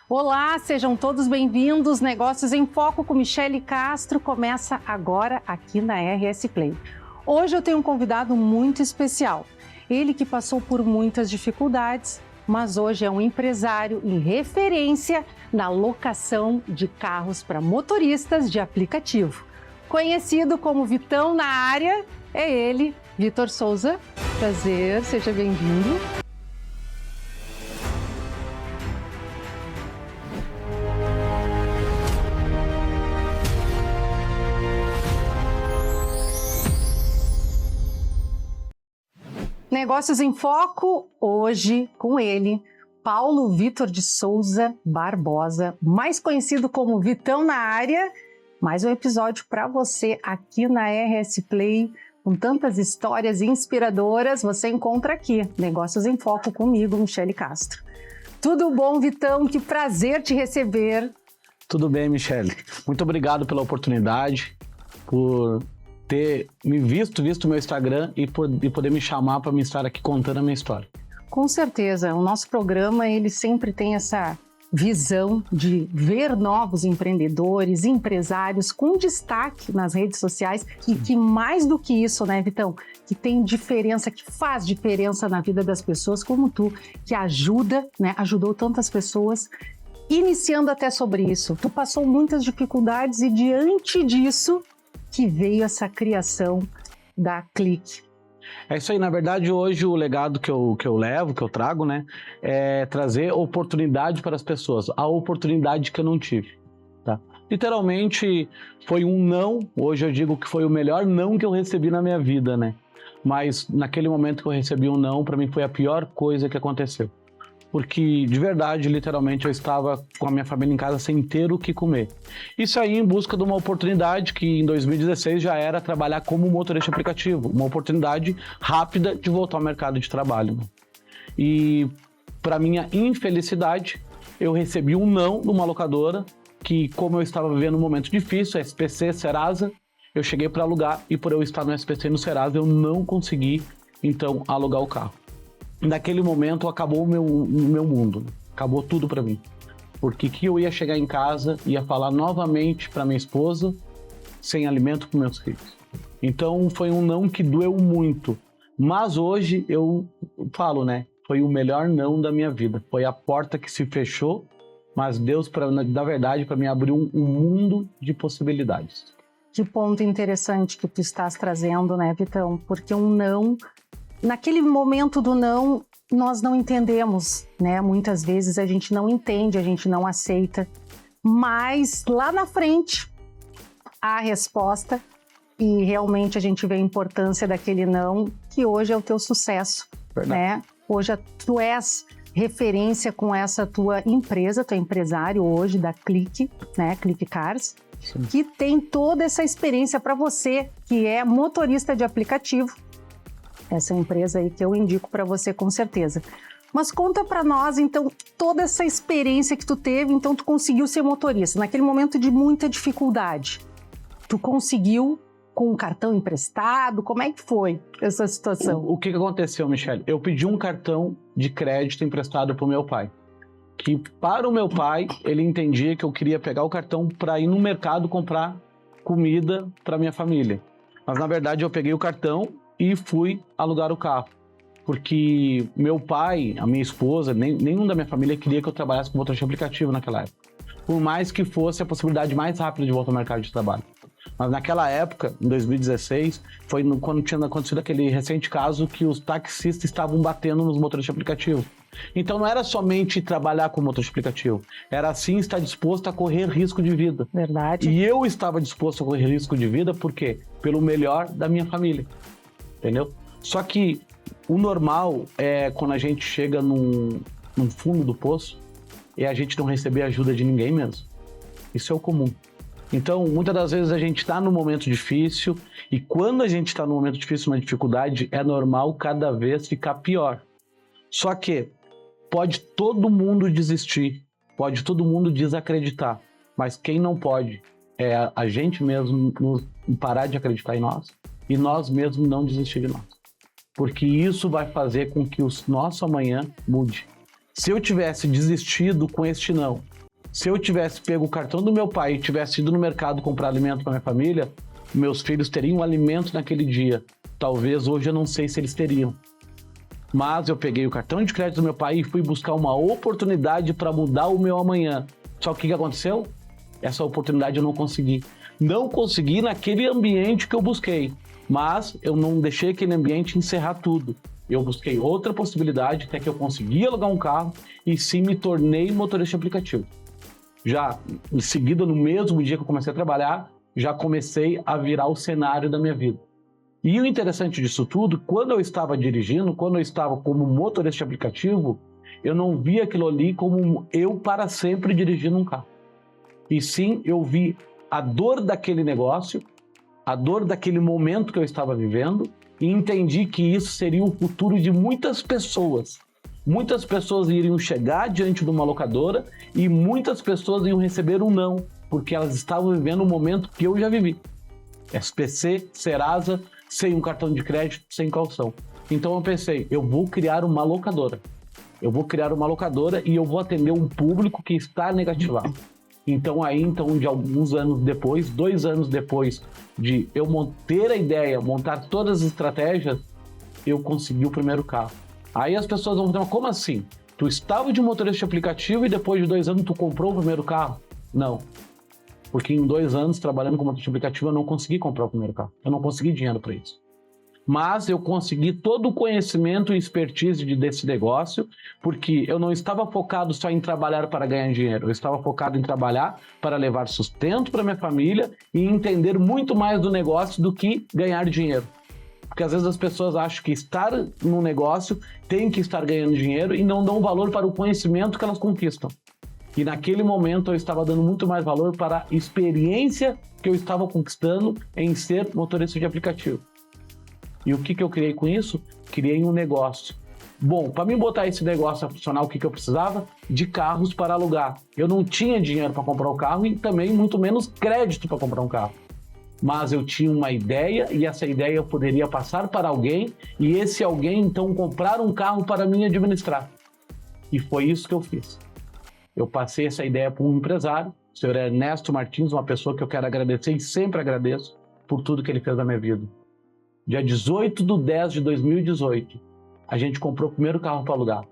Olá, sejam todos bem-vindos. Negócios em Foco com Michele Castro começa agora aqui na RS Play. Hoje eu tenho um convidado muito especial. Ele que passou por muitas dificuldades, mas hoje é um empresário e referência na locação de carros para motoristas de aplicativo. Conhecido como Vitão na área, é ele, Vitor Souza. Prazer, seja bem-vindo. Negócios em Foco, hoje com ele, Paulo Vitor de Souza Barbosa, mais conhecido como Vitão na área. Mais um episódio para você aqui na RS Play, com tantas histórias inspiradoras, você encontra aqui, Negócios em Foco comigo, Michele Castro. Tudo bom, Vitão? Que prazer te receber. Tudo bem, Michele. Muito obrigado pela oportunidade, por ter me visto o meu Instagram e poder me chamar para me estar aqui contando a minha história. Com certeza, o nosso programa ele sempre tem essa visão de ver novos empreendedores, empresários com destaque nas redes sociais e que mais do que isso, né, Vitão, que tem diferença, que faz diferença na vida das pessoas como tu, que ajuda, né, ajudou tantas pessoas. Iniciando até sobre isso, tu passou muitas dificuldades e diante disso que veio essa criação da Clique. É isso aí, na verdade hoje o legado que eu levo, que eu trago, né, é trazer oportunidade para as pessoas, a oportunidade que eu não tive, tá? Literalmente foi um não, hoje eu digo que foi o melhor não que eu recebi na minha vida, né? Mas naquele momento que eu recebi um não, para mim foi a pior coisa que aconteceu. Porque, de verdade, literalmente, eu estava com a minha família em casa sem ter o que comer. Isso aí em busca de uma oportunidade que em 2016 já era trabalhar como motorista aplicativo, uma oportunidade rápida de voltar ao mercado de trabalho. E, para minha infelicidade, eu recebi um não numa locadora que, como eu estava vivendo um momento difícil, SPC, Serasa, eu cheguei para alugar e por eu estar no SPC e no Serasa, eu não consegui, então, alugar o carro. Naquele momento acabou o meu mundo, acabou tudo para mim, porque que eu ia chegar em casa, ia falar novamente para minha esposa, sem alimento para meus filhos. Então foi um não que doeu muito, mas hoje eu falo, né, foi o melhor não da minha vida, foi a porta que se fechou, mas Deus, na verdade, para mim abriu um mundo de possibilidades. Que ponto interessante que tu estás trazendo, né, Vitão, porque um não... Naquele momento do não, nós não entendemos, né? Muitas vezes a gente não entende, a gente não aceita, mas lá na frente há a resposta e realmente a gente vê a importância daquele não, que hoje é o teu sucesso, né? Hoje tu és referência com essa tua empresa, tu é empresário hoje da Clique, né? Clique Cars, sim, que tem toda essa experiência para você que é motorista de aplicativo. Essa empresa aí que eu indico para você com certeza. Mas conta para nós, então, toda essa experiência que tu teve, então tu conseguiu ser motorista. Naquele momento de muita dificuldade, tu conseguiu com um cartão emprestado? Como é que foi essa situação? O que aconteceu, Michele? Eu pedi um cartão de crédito emprestado para o meu pai. Que para o meu pai, ele entendia que eu queria pegar o cartão para ir no mercado comprar comida para minha família. Mas na verdade eu peguei o cartão e fui alugar o carro, porque meu pai, a minha esposa, nenhum da minha família queria que eu trabalhasse com motorista aplicativo naquela época, por mais que fosse a possibilidade mais rápida de voltar ao mercado de trabalho. Mas naquela época, em 2016, foi quando tinha acontecido aquele recente caso que os taxistas estavam batendo nos motoristas aplicativos. Então não era somente trabalhar com motorista aplicativo, era sim estar disposto a correr risco de vida. Verdade. E eu estava disposto a correr risco de vida, por quê? Pelo melhor da minha família. Entendeu? Só que o normal é quando a gente chega num fundo do poço e a gente não receber ajuda de ninguém mesmo. Isso é o comum. Então, muitas das vezes a gente está num momento difícil e quando a gente está num momento difícil, uma dificuldade, é normal cada vez ficar pior. Só que pode todo mundo desistir, pode todo mundo desacreditar, mas quem não pode é a gente mesmo parar de acreditar em nós e nós mesmos não desistir de nós. Porque isso vai fazer com que o nosso amanhã mude. Se eu tivesse desistido com este não, se eu tivesse pego o cartão do meu pai e tivesse ido no mercado comprar alimento para minha família, meus filhos teriam alimento naquele dia. Talvez hoje eu não sei se eles teriam. Mas eu peguei o cartão de crédito do meu pai e fui buscar uma oportunidade para mudar o meu amanhã. Só que o que aconteceu? Essa oportunidade eu não consegui. Não consegui naquele ambiente que eu busquei. Mas eu não deixei aquele ambiente encerrar tudo. Eu busquei outra possibilidade, até que eu consegui alugar um carro e sim me tornei motorista de aplicativo. Já em seguida, no mesmo dia que eu comecei a trabalhar, já comecei a virar o cenário da minha vida. E o interessante disso tudo, quando eu estava dirigindo, quando eu estava como motorista de aplicativo, eu não vi aquilo ali como eu para sempre dirigindo um carro. E sim, eu vi a dor daquele negócio, a dor daquele momento que eu estava vivendo, e entendi que isso seria o futuro de muitas pessoas. Muitas pessoas iriam chegar diante de uma locadora e muitas pessoas iam receber um não, porque elas estavam vivendo um momento que eu já vivi. SPC, Serasa, sem um cartão de crédito, sem calção. Então eu pensei, eu vou criar uma locadora. Eu vou criar uma locadora e eu vou atender um público que está negativado. Então de alguns anos depois, 2 anos depois de eu ter a ideia, montar todas as estratégias, eu consegui o primeiro carro. Aí as pessoas vão perguntar, como assim? Tu estava de motorista de aplicativo e depois de 2 anos tu comprou o primeiro carro? Não. Porque em 2 anos trabalhando como motorista de aplicativo eu não consegui comprar o primeiro carro. Eu não consegui dinheiro para isso. Mas eu consegui todo o conhecimento e expertise desse negócio, porque eu não estava focado só em trabalhar para ganhar dinheiro, eu estava focado em trabalhar para levar sustento para minha família e entender muito mais do negócio do que ganhar dinheiro. Porque às vezes as pessoas acham que estar no negócio tem que estar ganhando dinheiro e não dão valor para o conhecimento que elas conquistam. E naquele momento eu estava dando muito mais valor para a experiência que eu estava conquistando em ser motorista de aplicativo. E o que eu criei com isso? Criei um negócio. Bom, para mim botar esse negócio a funcionar, o que eu precisava? De carros para alugar. Eu não tinha dinheiro para comprar o carro e também muito menos crédito para comprar um carro. Mas eu tinha uma ideia e essa ideia eu poderia passar para alguém e esse alguém então comprar um carro para mim administrar. E foi isso que eu fiz. Eu passei essa ideia para um empresário, o senhor Ernesto Martins, uma pessoa que eu quero agradecer e sempre agradeço por tudo que ele fez na minha vida. Dia 18/10/2018, a gente comprou o primeiro carro para alugar.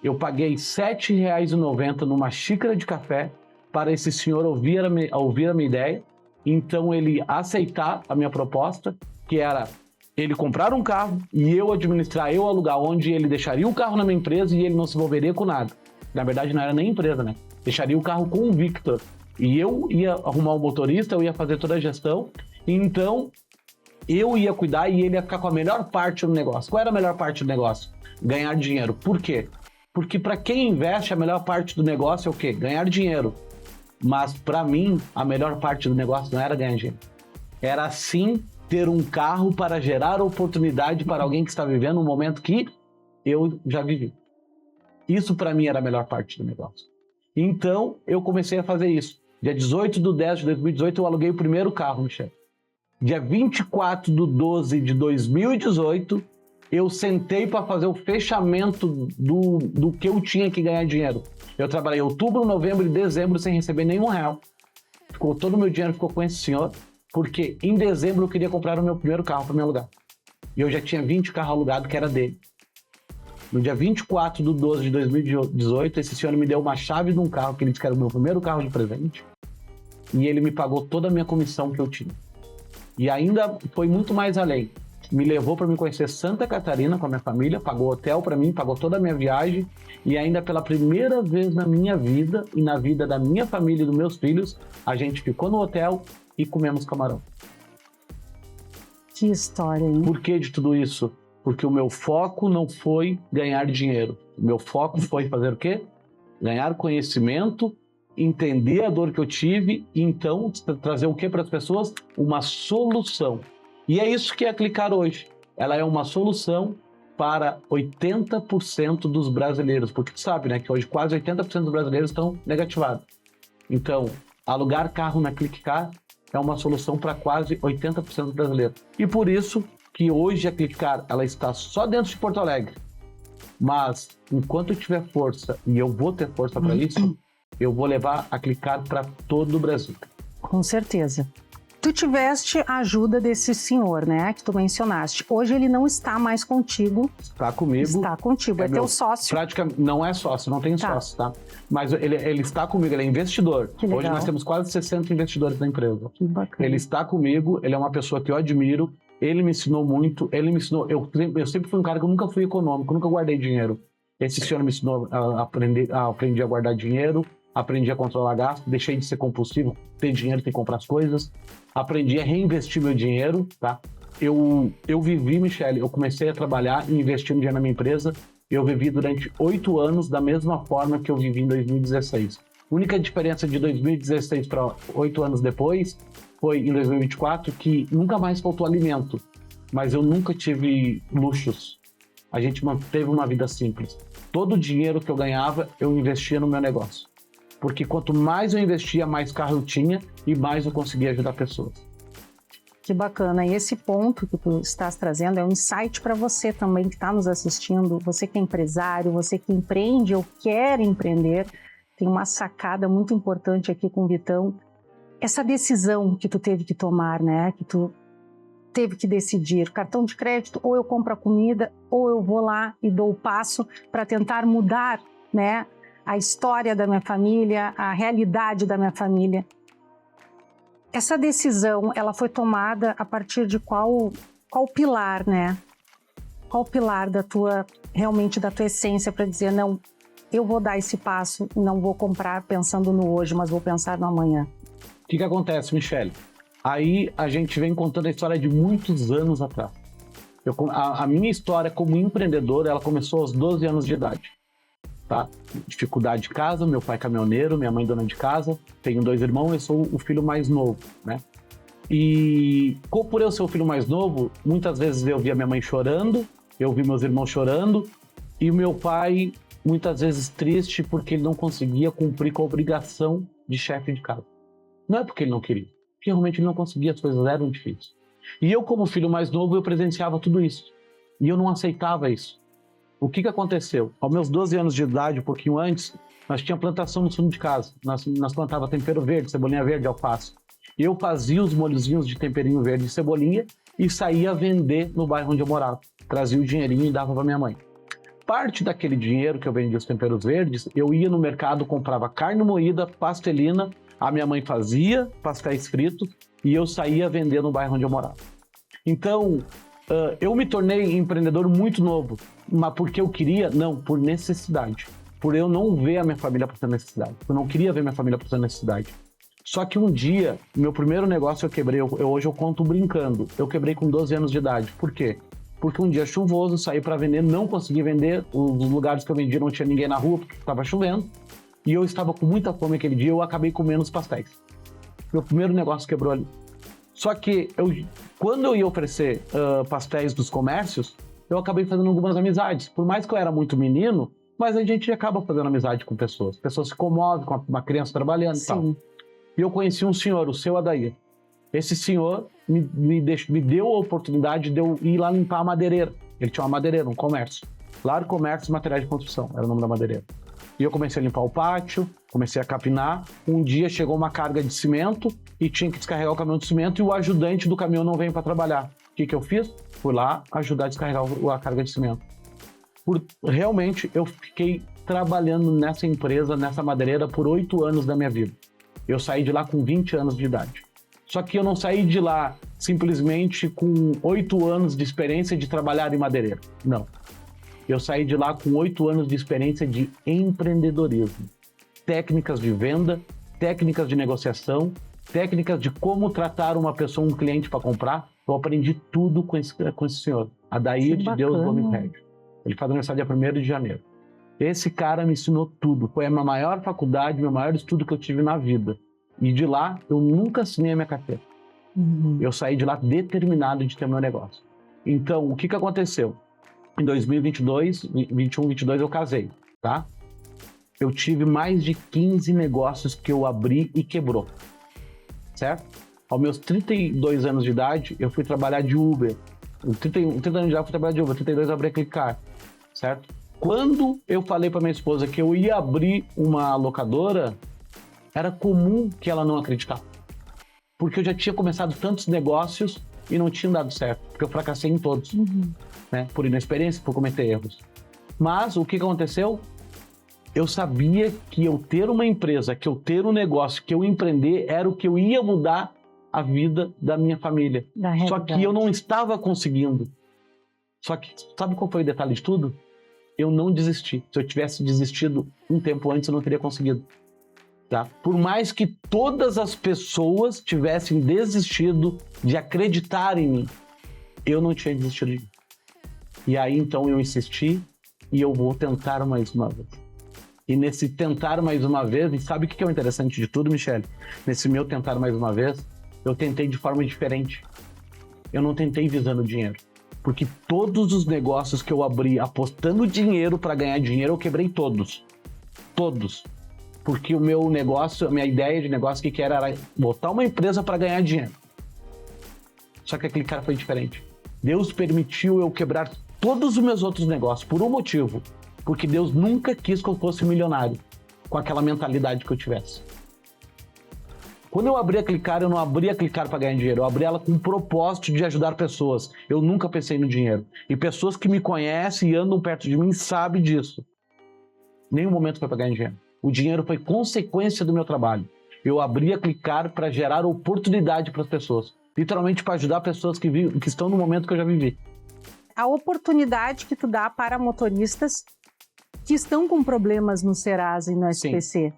Eu paguei R$ 7,90 numa xícara de café para esse senhor ouvir a minha ideia, então ele aceitar a minha proposta, que era ele comprar um carro e eu administrar, eu alugar, onde ele deixaria o carro na minha empresa e ele não se envolveria com nada. Na verdade, não era nem empresa, né? Deixaria o carro com o Victor. E eu ia arrumar o motorista, eu ia fazer toda a gestão. Então, eu ia cuidar e ele ia ficar com a melhor parte do negócio. Qual era a melhor parte do negócio? Ganhar dinheiro. Por quê? Porque para quem investe, a melhor parte do negócio é o quê? Ganhar dinheiro. Mas para mim, a melhor parte do negócio não era ganhar dinheiro. Era sim ter um carro para gerar oportunidade para alguém que está vivendo um momento que eu já vivi. Isso para mim era a melhor parte do negócio. Então, eu comecei a fazer isso. Dia 18/10/2018, eu aluguei o primeiro carro, Michel. Dia 24/12/2018, eu sentei para fazer o fechamento do que eu tinha que ganhar dinheiro. Eu trabalhei outubro, novembro e dezembro sem receber nenhum real. Todo o meu dinheiro ficou com esse senhor, porque em dezembro eu queria comprar o meu primeiro carro para me alugar. E eu já tinha 20 carros alugados que era dele. No dia 24/12/2018, esse senhor me deu uma chave de um carro, que ele disse que era o meu primeiro carro de presente, e ele me pagou toda a minha comissão que eu tinha. E ainda foi muito mais além. Me levou para me conhecer Santa Catarina com a minha família, pagou hotel para mim, pagou toda a minha viagem, e ainda pela primeira vez na minha vida e na vida da minha família e dos meus filhos, a gente ficou no hotel e comemos camarão. Que história, hein? Por que de tudo isso? Porque o meu foco não foi ganhar dinheiro. O meu foco foi fazer o quê? Ganhar conhecimento, entender a dor que eu tive e então trazer o que para as pessoas? Uma solução. E é isso que é a Clicar hoje. Ela é uma solução para 80% dos brasileiros, porque tu sabe, né, que hoje quase 80% dos brasileiros estão negativados. Então, alugar carro na Clicar é uma solução para quase 80% dos brasileiros. E por isso que hoje a Clicar, ela está só dentro de Porto Alegre. Mas, enquanto eu tiver força, e eu vou ter força para isso, eu vou levar a Clicar para todo o Brasil. Com certeza. Tu tiveste a ajuda desse senhor, né, que tu mencionaste. Hoje ele não está mais contigo. Está comigo. Está contigo, é teu sócio. Praticamente, não é sócio, não tem sócio, tá? Mas ele está comigo, ele é investidor. Que legal. Hoje nós temos quase 60 investidores na empresa. Que bacana. Ele está comigo, ele é uma pessoa que eu admiro, ele me ensinou muito, eu sempre fui um cara que eu nunca fui econômico, nunca guardei dinheiro. Esse senhor me ensinou aprendi a guardar dinheiro, aprendi a controlar gasto, deixei de ser compulsivo, ter dinheiro, ter que comprar as coisas, aprendi a reinvestir meu dinheiro, tá? Eu vivi, Michele, eu comecei a trabalhar e investir dinheiro na minha empresa, eu vivi durante 8 anos da mesma forma que eu vivi em 2016. A única diferença de 2016 para 8 anos depois foi em 2024 que nunca mais faltou alimento, mas eu nunca tive luxos. A gente manteve uma vida simples. Todo o dinheiro que eu ganhava, eu investia no meu negócio. Porque quanto mais eu investia, mais carro eu tinha e mais eu conseguia ajudar pessoas. Que bacana. E esse ponto que tu estás trazendo é um insight para você também que está nos assistindo, você que é empresário, você que empreende ou quer empreender. Tem uma sacada muito importante aqui com o Vitão. Essa decisão que tu teve que tomar, né? Que tu teve que decidir. Cartão de crédito, ou eu compro a comida, ou eu vou lá e dou o passo para tentar mudar, né? A história da minha família, a realidade da minha família. Essa decisão, ela foi tomada a partir de qual pilar, né? Qual pilar realmente da tua essência para dizer, não, eu vou dar esse passo, não vou comprar pensando no hoje, mas vou pensar no amanhã. O que acontece, Michele? Aí a gente vem contando a história de muitos anos atrás. A minha história como empreendedor, ela começou aos 12 anos de idade. Tá? Dificuldade de casa, meu pai caminhoneiro, minha mãe dona de casa, tenho 2 irmãos, eu sou o filho mais novo, né? E por eu ser o filho mais novo, muitas vezes eu via minha mãe chorando, eu vi meus irmãos chorando, e o meu pai muitas vezes triste porque ele não conseguia cumprir com a obrigação de chefe de casa. Não é porque ele não queria, porque realmente ele não conseguia, as coisas eram difíceis. E eu, como filho mais novo, eu presenciava tudo isso, e eu não aceitava isso. O que aconteceu? Aos meus 12 anos de idade, um pouquinho antes, nós tínhamos plantação no fundo de casa. Nós plantávamos tempero verde, cebolinha verde, alface. Eu fazia os molhozinhos de temperinho verde e cebolinha e saía a vender no bairro onde eu morava. Trazia o dinheirinho e dava para minha mãe. Parte daquele dinheiro que eu vendia os temperos verdes, eu ia no mercado, comprava carne moída, pastelina, a minha mãe fazia pastéis fritos e eu saía a vender no bairro onde eu morava. Então, eu me tornei empreendedor muito novo, mas porque eu queria? Não, por necessidade. Por eu não ver a minha família passando necessidade. Eu não queria ver minha família passando necessidade. Só que um dia, meu primeiro negócio eu quebrei, hoje eu conto brincando, eu quebrei com 12 anos de idade. Por quê? Porque um dia chuvoso, saí para vender, não consegui vender, os lugares que eu vendia não tinha ninguém na rua porque estava chovendo, e eu estava com muita fome aquele dia, eu acabei comendo os pastéis. Meu primeiro negócio quebrou ali. Só que quando eu ia oferecer pastéis dos comércios, eu acabei fazendo algumas amizades. Por mais que eu era muito menino, mas a gente acaba fazendo amizade com pessoas. Pessoas se comovem com uma criança trabalhando e tal. E eu conheci um senhor, o seu Adair. Esse senhor me deu a oportunidade de eu ir lá limpar a madeireira. Ele tinha uma madeireira, um comércio. Lar Comércio e Materiais de Construção, era o nome da madeireira. E eu comecei a limpar o pátio, comecei a capinar. Um dia chegou uma carga de cimento e tinha que descarregar o caminhão de cimento e o ajudante do caminhão não veio para trabalhar. O que eu fiz? Fui lá ajudar a descarregar a carga de cimento. Realmente, eu fiquei trabalhando nessa empresa, nessa madeireira, por 8 anos da minha vida. Eu saí de lá com 20 anos de idade. Só que eu não saí de lá simplesmente com 8 anos de experiência de trabalhar em madeireira. Não. Eu saí de lá com 8 anos de experiência de empreendedorismo. Técnicas de venda, técnicas de negociação, técnicas de como tratar uma pessoa, um cliente para comprar. Eu aprendi tudo com esse senhor, Adair de Deus Bonifédio. Ele faz aniversário dia 1º de janeiro. Esse cara me ensinou tudo. Foi a minha maior faculdade, meu maior estudo que eu tive na vida. E de lá, eu nunca assinei a minha carteira. Eu saí de lá determinado de ter meu negócio. Então, o que aconteceu? Em 2022, 21, 22, eu casei, tá? Eu tive mais de 15 negócios que eu abri e quebrou, certo? Aos meus 32 anos de idade, eu fui trabalhar de Uber. 30 anos de idade, eu fui trabalhar de Uber. 32, eu abri a Clicar, certo? Quando eu falei para minha esposa que eu ia abrir uma locadora, era comum que ela não acreditasse. Porque eu já tinha começado tantos negócios e não tinha dado certo, porque eu fracassei em todos, né? Por inexperiência, por cometer erros. Mas o que aconteceu? Eu sabia que eu ter uma empresa, que eu ter um negócio, que eu empreender, era o que eu ia mudar a vida da minha família. Só que eu não estava conseguindo. Só que, sabe qual foi o detalhe de tudo? Eu não desisti. Se eu tivesse desistido um tempo antes, eu não teria conseguido. Tá? Por mais que todas as pessoas tivessem desistido de acreditar em mim, eu não tinha desistido de mim. E aí, então, eu insisti e eu vou tentar mais uma vez. E nesse tentar mais uma vez, e sabe o que é o interessante de tudo, Michele? Nesse meu tentar mais uma vez, eu tentei de forma diferente. Eu não tentei visando dinheiro. Porque todos os negócios que eu abri apostando dinheiro para ganhar dinheiro, eu quebrei todos. Todos. Porque o meu negócio, a minha ideia de negócio que era botar uma empresa para ganhar dinheiro. Só que aquele cara foi diferente. Deus permitiu eu quebrar todos os meus outros negócios por um motivo. Porque Deus nunca quis que eu fosse milionário com aquela mentalidade que eu tivesse. Quando eu abri a Clicar, eu não abri a Clicar para ganhar dinheiro. Eu abri ela com o propósito de ajudar pessoas. Eu nunca pensei no dinheiro. E pessoas que me conhecem e andam perto de mim sabem disso. Nenhum momento foi para ganhar dinheiro. O dinheiro foi consequência do meu trabalho. Eu abri a Clicar para gerar oportunidade para as pessoas. Literalmente para ajudar pessoas que estão no momento que eu já vivi. A oportunidade que tu dá para motoristas que estão com problemas no Serasa e no SPC.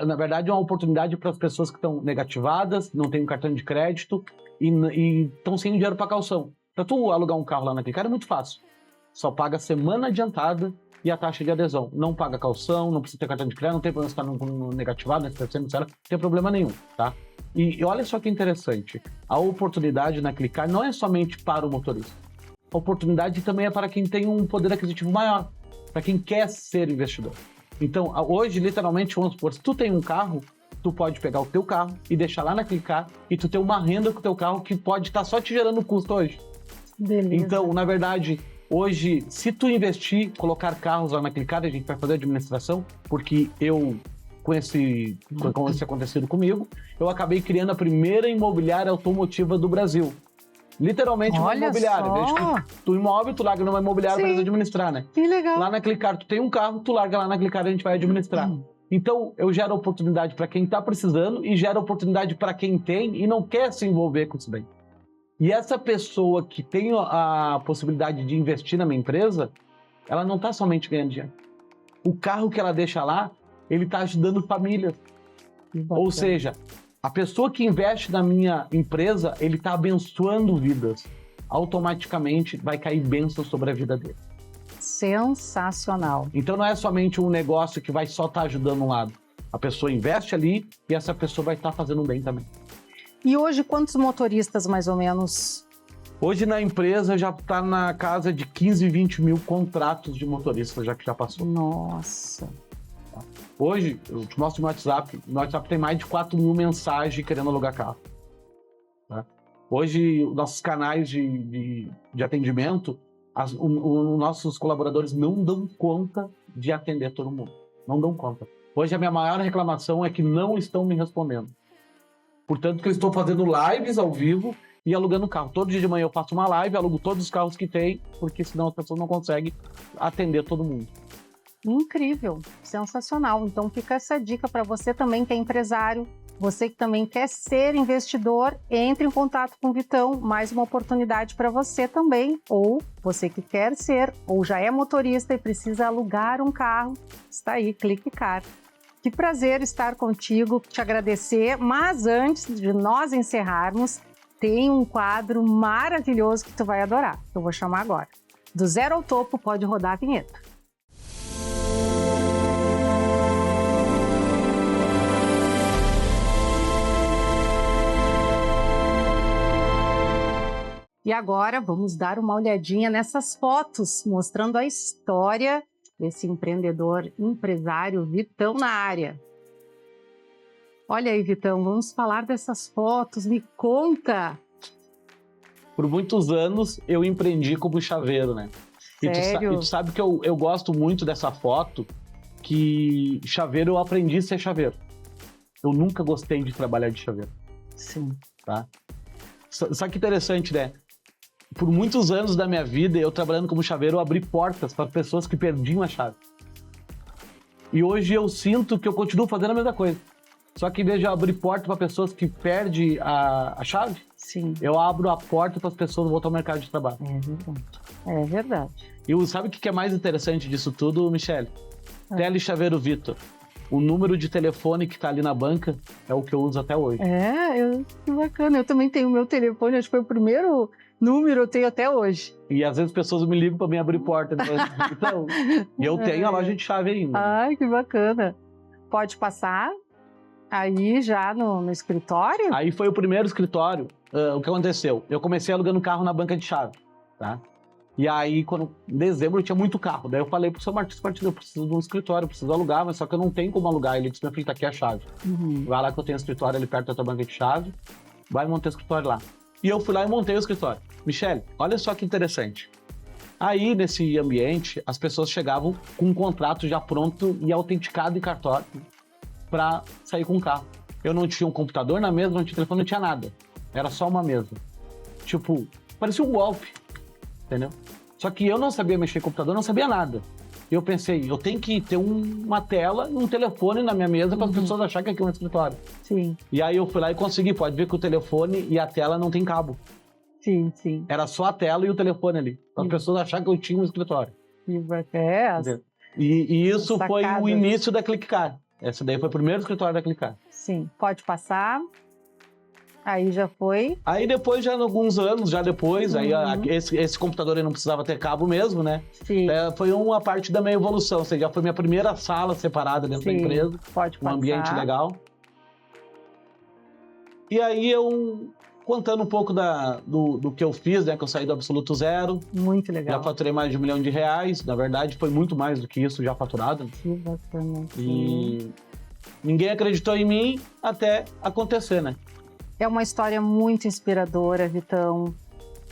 Na verdade, é uma oportunidade para as pessoas que estão negativadas, não têm um cartão de crédito e estão sem dinheiro para calção. Para tu alugar um carro lá na Clicar é muito fácil. Só paga semana adiantada e a taxa de adesão. Não paga calção, não precisa ter cartão de crédito, não tem problema estar no negativado, não tem problema nenhum, tá? E olha só que interessante. A oportunidade na Clicar não é somente para o motorista. A oportunidade também é para quem tem um poder aquisitivo maior, para quem quer ser investidor. Então, hoje, literalmente, vamos supor, se tu tem um carro, tu pode pegar o teu carro e deixar lá na Clicar e tu ter uma renda com o teu carro que pode estar só te gerando custo hoje. Beleza. Então, na verdade, hoje, se tu investir, colocar carros lá na Clicar, a gente vai fazer administração, porque eu, com esse acontecido comigo, eu acabei criando a primeira imobiliária automotiva do Brasil. Literalmente uma imobiliária. Desde que tu imóvel, tu larga numa imobiliária para eles administrar, né? Que legal. Lá na Clicar, tu tem um carro, tu larga lá na Clicar e a gente vai administrar. Então, eu gero oportunidade para quem está precisando e gero oportunidade para quem tem e não quer se envolver com isso daí. E essa pessoa que tem a possibilidade de investir na minha empresa, ela não está somente ganhando dinheiro. O carro que ela deixa lá, ele está ajudando famílias. Ou seja, a pessoa que investe na minha empresa, ele está abençoando vidas. Automaticamente vai cair bênção sobre a vida dele. Sensacional. Então não é somente um negócio que vai só estar ajudando um lado. A pessoa investe ali e essa pessoa vai estar fazendo bem também. E hoje, quantos motoristas, mais ou menos? Hoje na empresa já está na casa de 15, 20 mil contratos de motoristas, já que já passou. Nossa. Hoje, eu te mostro no WhatsApp. No WhatsApp tem mais de 4 mil mensagens querendo alugar carro. Tá? Hoje, nossos canais de atendimento, nossos colaboradores não dão conta de atender todo mundo. Não dão conta. Hoje, a minha maior reclamação é que não estão me respondendo. Portanto, que eu estou fazendo lives ao vivo e alugando carro. Todo dia de manhã eu faço uma live, alugo todos os carros que tem, porque senão as pessoas não conseguem atender todo mundo. Incrível, sensacional. Então fica essa dica para você também que é empresário, você que também quer ser investidor, entre em contato com o Vitão, mais uma oportunidade para você também, ou você que quer ser, ou já é motorista e precisa alugar um carro, está aí, Clicar. Que prazer estar contigo, te agradecer, mas antes de nós encerrarmos, tem um quadro maravilhoso que tu vai adorar, que eu vou chamar agora. Do zero ao topo, pode rodar a vinheta. E agora vamos dar uma olhadinha nessas fotos, mostrando a história desse empreendedor, empresário Vitão na área. Olha aí, Vitão, vamos falar dessas fotos, me conta! Por muitos anos eu empreendi como chaveiro, né? Sério? E tu sabe que eu gosto muito dessa foto, que chaveiro eu aprendi a ser chaveiro. Eu nunca gostei de trabalhar de chaveiro, Sim. tá? Só que interessante, né? Por muitos anos da minha vida, eu trabalhando como chaveiro, eu abri portas para pessoas que perdiam a chave. E hoje eu sinto que eu continuo fazendo a mesma coisa. Só que em vez de eu abrir porta para pessoas que perdem a chave, Sim. eu abro a porta para as pessoas voltar ao mercado de trabalho. É verdade. É verdade. E sabe o que é mais interessante disso tudo, Michele? Tele Chaveiro Vitor. O número de telefone que está ali na banca é o que eu uso até hoje. Que bacana. Eu também tenho o meu telefone, acho que foi o primeiro número eu tenho até hoje. E às vezes as pessoas me ligam para mim abrir porta. Então, e eu tenho a loja de chave ainda. Ai, que bacana. Pode passar aí já no escritório? Aí foi o primeiro escritório. O que aconteceu? Eu comecei alugando carro na banca de chave, tá? E aí, em dezembro, eu tinha muito carro. Daí eu falei pro seu Martins, eu preciso de um escritório, eu preciso alugar, mas só que eu não tenho como alugar. Ele disse, meu filho, tá aqui a chave. Vai lá que eu tenho um escritório ali perto da tua banca de chave, vai montar o escritório lá. E eu fui lá e montei o escritório. Michele, olha só que interessante. Aí, nesse ambiente, as pessoas chegavam com um contrato já pronto e autenticado em cartório para sair com o carro. Eu não tinha um computador na mesa, não tinha telefone, não tinha nada. Era só uma mesa. Tipo, parecia um golpe, entendeu? Só que eu não sabia mexer em computador, não sabia nada. E eu pensei, eu tenho que ter uma tela e um telefone na minha mesa para as pessoas acharem que aqui é um escritório. Sim. E aí eu fui lá e consegui. Pode ver que o telefone e a tela não tem cabo. Sim, sim. Era só a tela e o telefone ali. Para as pessoas acharem que eu tinha um escritório. E isso foi o início da Clickcar. Esse daí foi o primeiro escritório da Clickcar. Sim. Pode passar. Aí já foi. Aí depois, já alguns anos, já depois, aí esse computador aí não precisava ter cabo mesmo, né? Sim. Foi uma parte da minha evolução, ou seja, já foi minha primeira sala separada dentro da empresa. Pode passar. Um ambiente legal. E aí eu, contando um pouco do que eu fiz, né? Que eu saí do absoluto zero. Muito legal. Já faturei mais de R$1 milhão. Na verdade, foi muito mais do que isso já faturado. Que bacana. E ninguém acreditou em mim até acontecer, né? É uma história muito inspiradora, Vitão.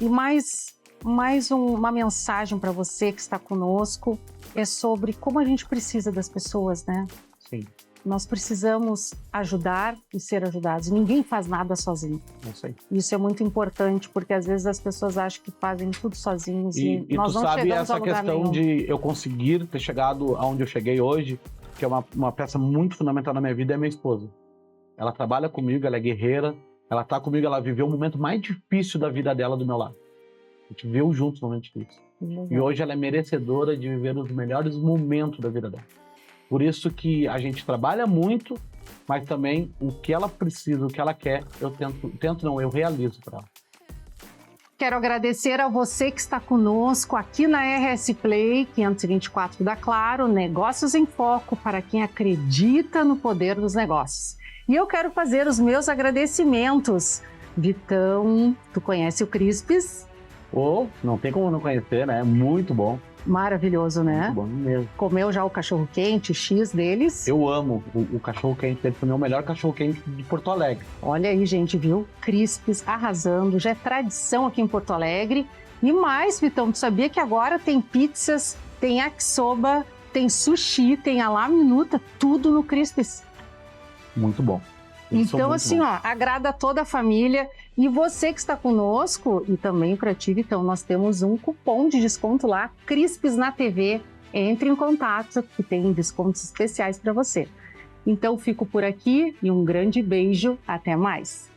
E mais uma mensagem para você que está conosco é sobre como a gente precisa das pessoas, né? Sim. Nós precisamos ajudar e ser ajudados. Ninguém faz nada sozinho. É isso aí. Isso é muito importante, porque às vezes as pessoas acham que fazem tudo sozinhos e nós não chegamos a lugar nenhum. E tu sabe essa questão de eu conseguir ter chegado aonde eu cheguei hoje, que é uma peça muito fundamental na minha vida, é minha esposa. Ela trabalha comigo, ela é guerreira, ela tá comigo, ela viveu o momento mais difícil da vida dela do meu lado. A gente viveu juntos momentos difíceis. E hoje ela é merecedora de viver os melhores momentos da vida dela. Por isso que a gente trabalha muito, mas também o que ela precisa, o que ela quer, eu realizo para ela. Quero agradecer a você que está conosco aqui na RS Play 524 da Claro, Negócios em Foco para quem acredita no poder dos negócios. E eu quero fazer os meus agradecimentos. Vitão, tu conhece o Crispis? Não tem como não conhecer, né? É muito bom. Maravilhoso, né? Muito bom mesmo. Comeu já o cachorro-quente X deles? Eu amo o cachorro-quente dele, foi o melhor cachorro-quente de Porto Alegre. Olha aí, gente, viu? Crispis arrasando, já é tradição aqui em Porto Alegre. E mais, Vitão, tu sabia que agora tem pizzas, tem yakisoba, tem sushi, tem a la minuta, tudo no Crispis. Muito bom. Então, assim, agrada a toda a família. E você que está conosco, e também para ti, então, nós temos um cupom de desconto lá, Crispis na TV. Entre em contato, que tem descontos especiais para você. Então, fico por aqui e um grande beijo. Até mais.